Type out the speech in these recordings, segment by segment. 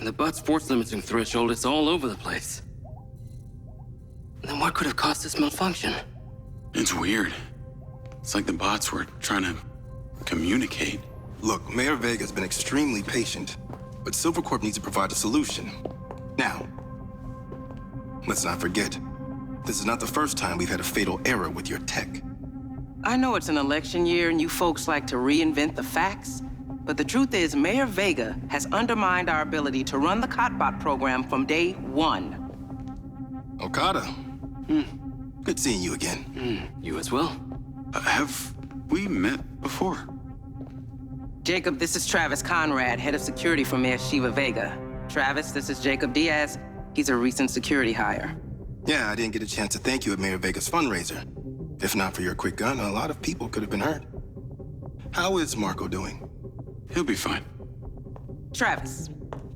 The bot's force limiting threshold is all over the place. Then what could have caused this malfunction? It's weird. It's like the bots were trying to communicate. Look, Mayor Vega's been extremely patient, but Silvercorp needs to provide a solution. Now, let's not forget, this is not the first time we've had a fatal error with your tech. I know it's an election year and you folks like to reinvent the facts, but the truth is Mayor Vega has undermined our ability to run the Cotbot program from day one. Okada. Good seeing you again. You as well. Have we met before? Jacob, this is Travis Conrad, head of security for Mayor Shiva Vega. Travis, this is Jacob Diaz. He's a recent security hire. Yeah, I didn't get a chance to thank you at Mayor Vega's fundraiser. If not for your quick gun, a lot of people could have been hurt. How is Marco doing? He'll be fine. Travis,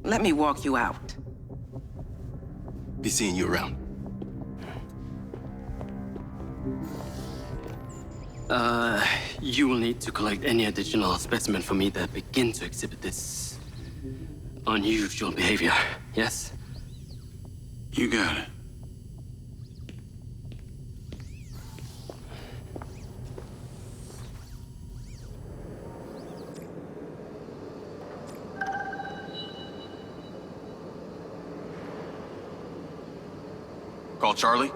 let me walk you out. Be seeing you around. You will need to collect any additional specimen for me that begin to exhibit this unusual behavior, yes? You got it. Call Charlie.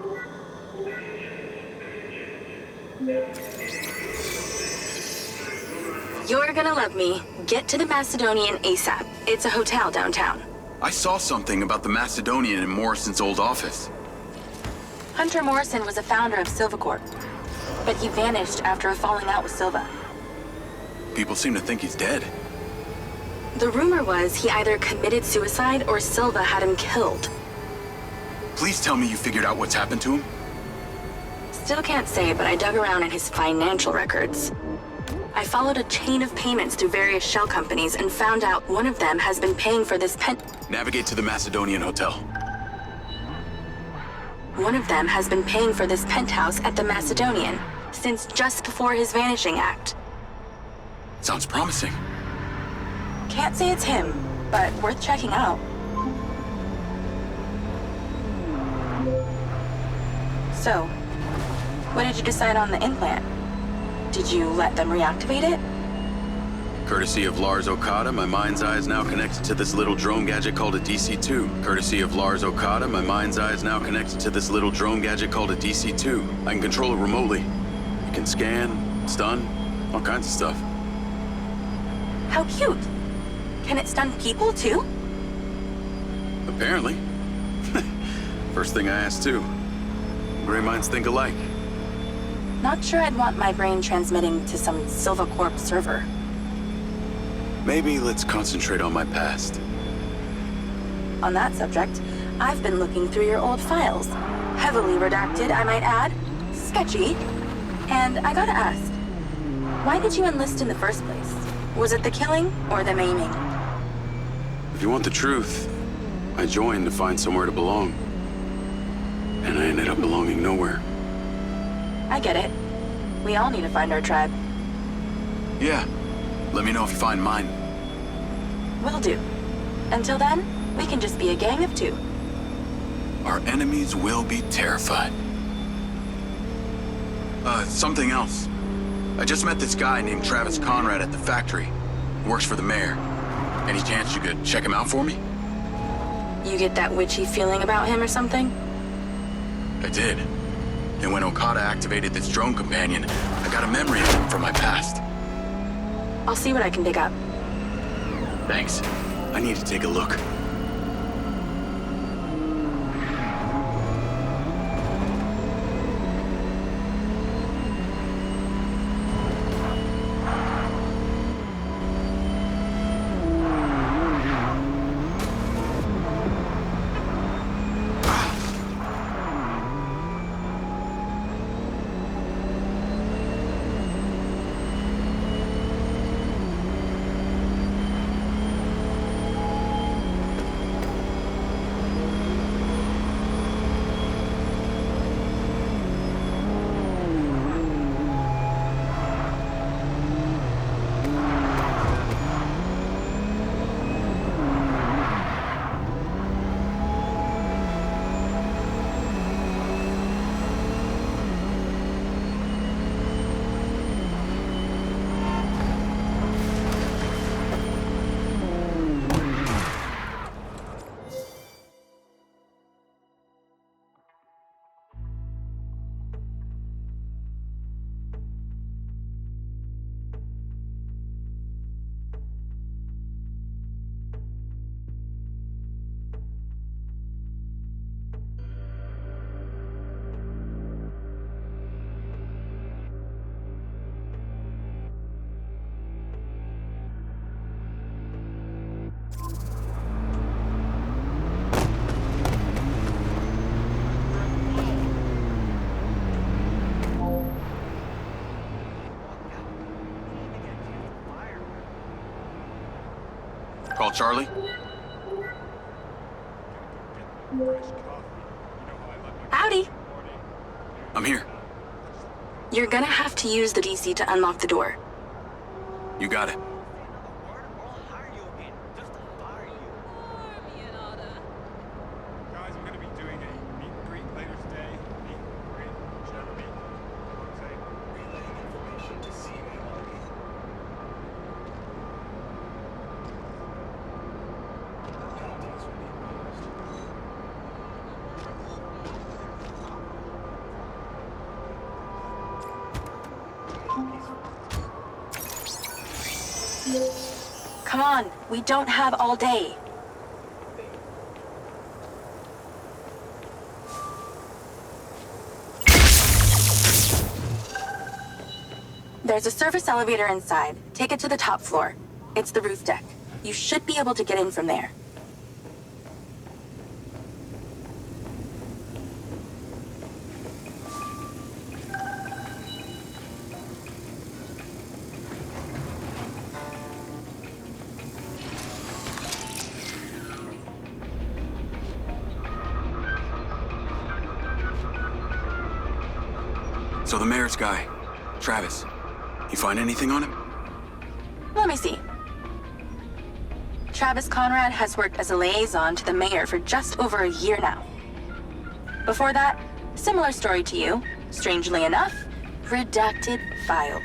You're gonna love me. Get to the Macedonian ASAP. It's a hotel downtown. I saw something about the Macedonian in Morrison's old office. Hunter Morrison was a founder of Silvercorp, but he vanished after a falling out with Silva. People seem to think he's dead. The rumor was he either committed suicide or Silva had him killed. Please tell me you figured out what's happened to him. Still can't say, but I dug around in his financial records. I followed a chain of payments through various shell companies and found out one of them has been paying for this Navigate to the Macedonian Hotel. One of them has been paying for this penthouse at the Macedonian since just before his vanishing act. Sounds promising. Can't say it's him, but worth checking out. So, what did you decide on the implant? Did you let them reactivate it? Courtesy of Lars Okada, my mind's eye is now connected to this little drone gadget called a DC-2. Courtesy of Lars Okada, my mind's eye is now connected to this little drone gadget called a DC-2. I can control it remotely. It can scan, stun, all kinds of stuff. How cute. Can it stun people too? Apparently. First thing I asked too. Gray minds think alike. Not sure I'd want my brain transmitting to some Silvercorp server. Maybe let's concentrate on my past. On that subject, I've been looking through your old files. Heavily redacted, I might add. Sketchy. And I gotta ask, why did you enlist in the first place? Was it the killing or the maiming? If you want the truth, I joined to find somewhere to belong. And I ended up belonging nowhere. I get it. We all need to find our tribe. Yeah. Let me know if you find mine. Will do. Until then, we can just be a gang of two. Our enemies will be terrified. Something else. I just met this guy named Travis Conrad at the factory. He works for the mayor. Any chance you could check him out for me? You get that witchy feeling about him or something? I did. And when Okada activated this drone companion, I got a memory of him from my past. I'll see what I can dig up. Thanks. I need to take a look. Call Charlie? Howdy. I'm here. You're gonna have to use the DC to unlock the door. You got it. Guys, I'm gonna be doing a meet and greet later today. Meet and greet, whichever meet. Relaying information to CARE. Come on, we don't have all day. There's a service elevator inside. Take it to the top floor. It's the roof deck. You should be able to get in from there. So the mayor's guy, Travis, you find anything on him? Let me see. Travis Conrad has worked as a liaison to the mayor for just over a year now. Before that, similar story to you. Strangely enough, redacted files.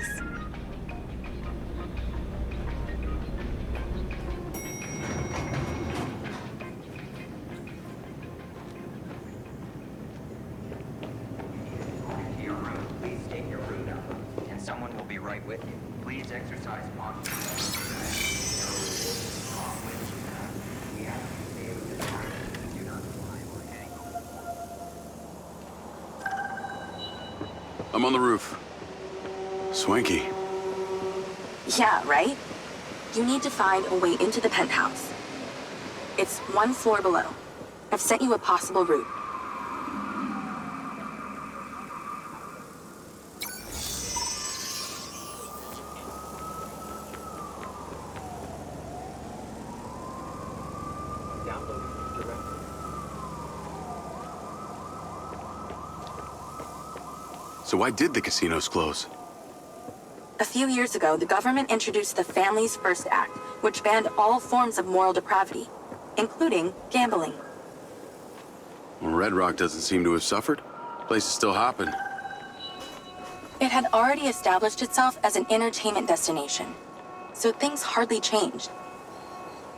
To your room, please state your room number, and someone will be right with you. Please exercise caution. We have to stay with the target. Do not fly or hang. I'm on the roof. Swanky. Yeah, right? You need to find a way into the penthouse. It's one floor below. I've sent you a possible route. So why did the casinos close? A few years ago, the government introduced the Family's First Act, which banned all forms of moral depravity, including gambling. Well, Red Rock doesn't seem to have suffered. Place is still hopping. It had already established itself as an entertainment destination, so things hardly changed.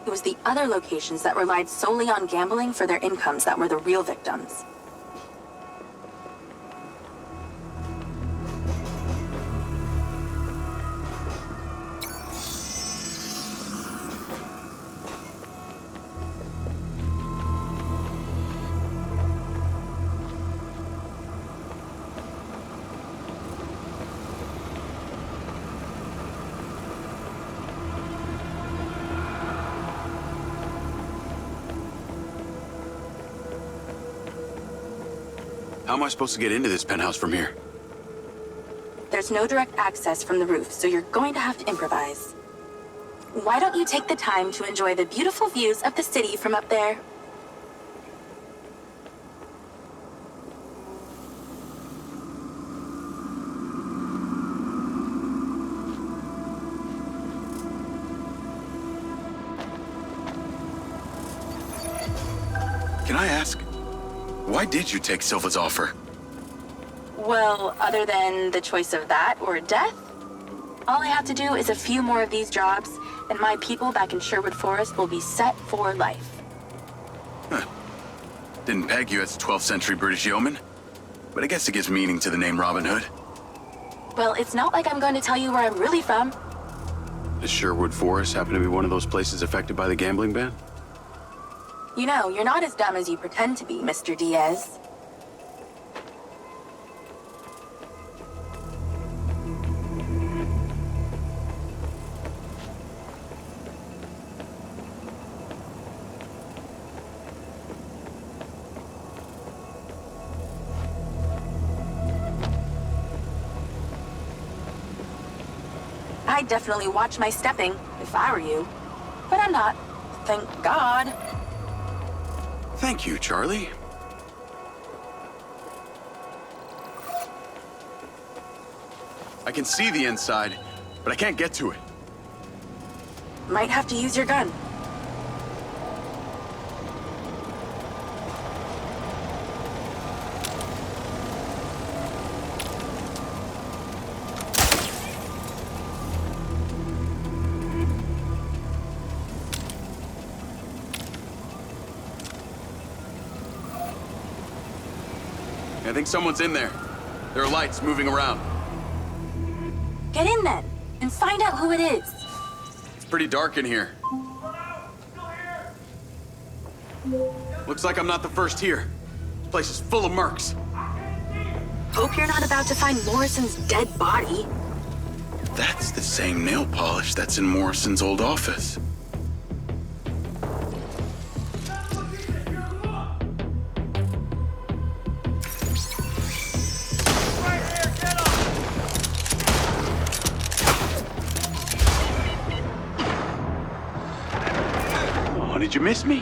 It was the other locations that relied solely on gambling for their incomes that were the real victims. How am I supposed to get into this penthouse from here? There's no direct access from the roof, so you're going to have to improvise. Why don't you take the time to enjoy the beautiful views of the city from up there? Can I ask, why did you take Silva's offer? Well, other than the choice of that or death, all I have to do is a few more of these jobs, and my people back in Sherwood Forest will be set for life. Huh. Didn't peg you as a 12th century British yeoman, but I guess it gives meaning to the name Robin Hood. Well, it's not like I'm going to tell you where I'm really from. Does Sherwood Forest happen to be one of those places affected by the gambling ban? You know, you're not as dumb as you pretend to be, Mr. Diaz. I'd definitely watch my stepping if I were you, but I'm not. Thank God. Thank you, Charlie. I can see the inside, but I can't get to it. Might have to use your gun. I think someone's in there. There are lights moving around. Get in then, and find out who it is. It's pretty dark in here. Looks like I'm not the first here. This place is full of mercs. Hope you're not about to find Morrison's dead body. That's the same nail polish that's in Morrison's old office. Oh, did you miss me?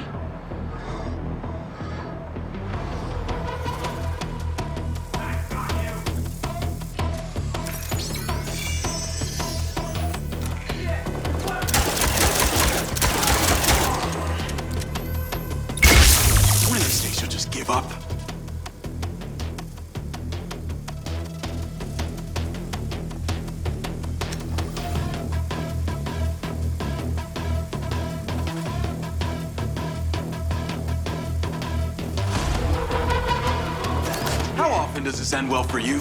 One of these days you'll just give up. How often does this end well for you?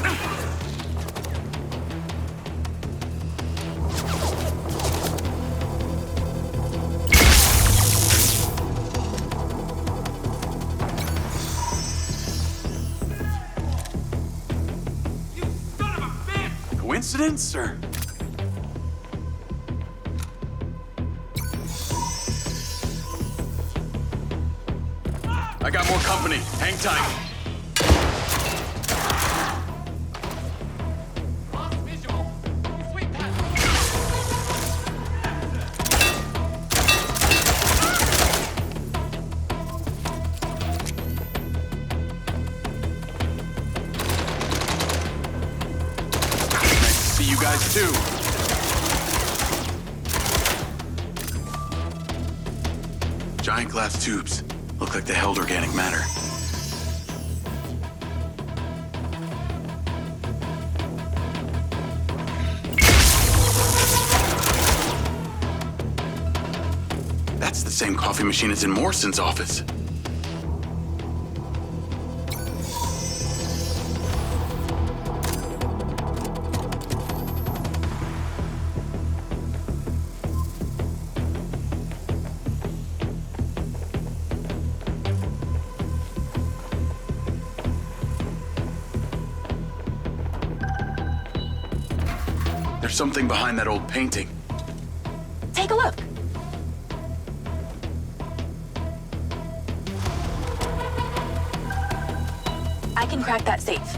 Coincidence, or? I got more company. Hang tight. See you guys too. Giant glass tubes. Look like they held organic matter. That's the same coffee machine as in Morrison's office. There's something behind that old painting. Take a look. I can crack that safe.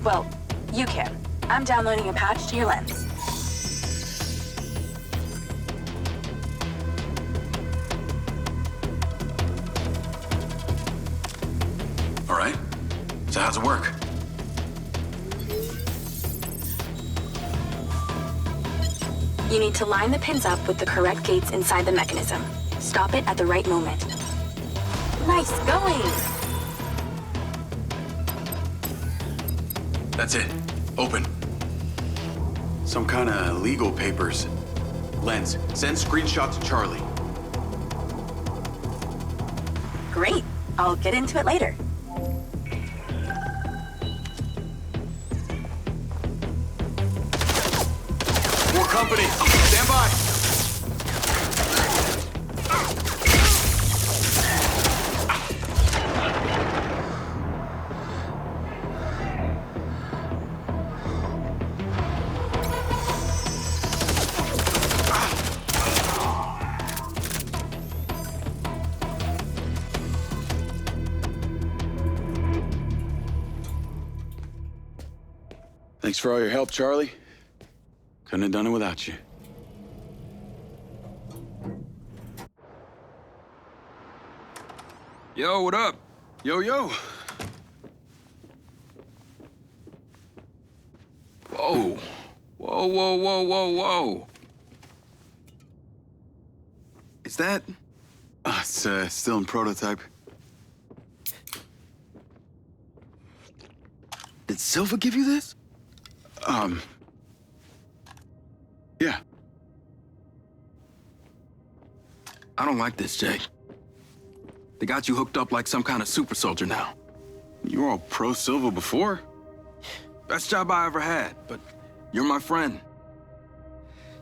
Well, you can. I'm downloading a patch to your lens. All right. So how's it work? You need to line the pins up with the correct gates inside the mechanism. Stop it at the right moment. Nice going! That's it. Open. Some kind of legal papers. Lens, send screenshot to Charlie. Great. I'll get into it later. More company. Stand by. Thanks for all your help, Charlie. Couldn't have done it without you. Yo, what up? Yo, yo. Whoa. Whoa, whoa, whoa, whoa, whoa. Is that... It's still in prototype. Did Silva give you this? Yeah. I don't like this, Jake. They got you hooked up like some kind of super soldier now. You were all pro-Silva before. Best job I ever had, but you're my friend.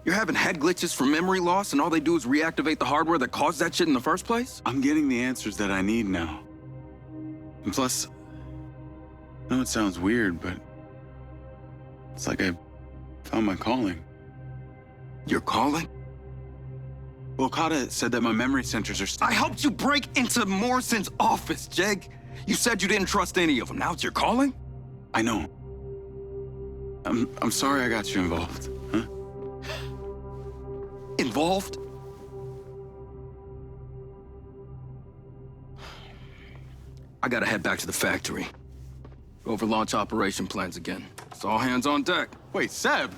You're having head glitches from memory loss, and all they do is reactivate the hardware that caused that shit in the first place? I'm getting the answers that I need now. And plus, I know it sounds weird, but it's like I found my calling. Your calling? Well, Okada said that my memory centers are still... I helped you break into Morrison's office, Jake. You said you didn't trust any of them. Now it's your calling? I know. I'm sorry I got you involved, huh? Involved? I gotta head back to the factory. Go over launch operation plans again. It's all hands on deck. Wait, Seb!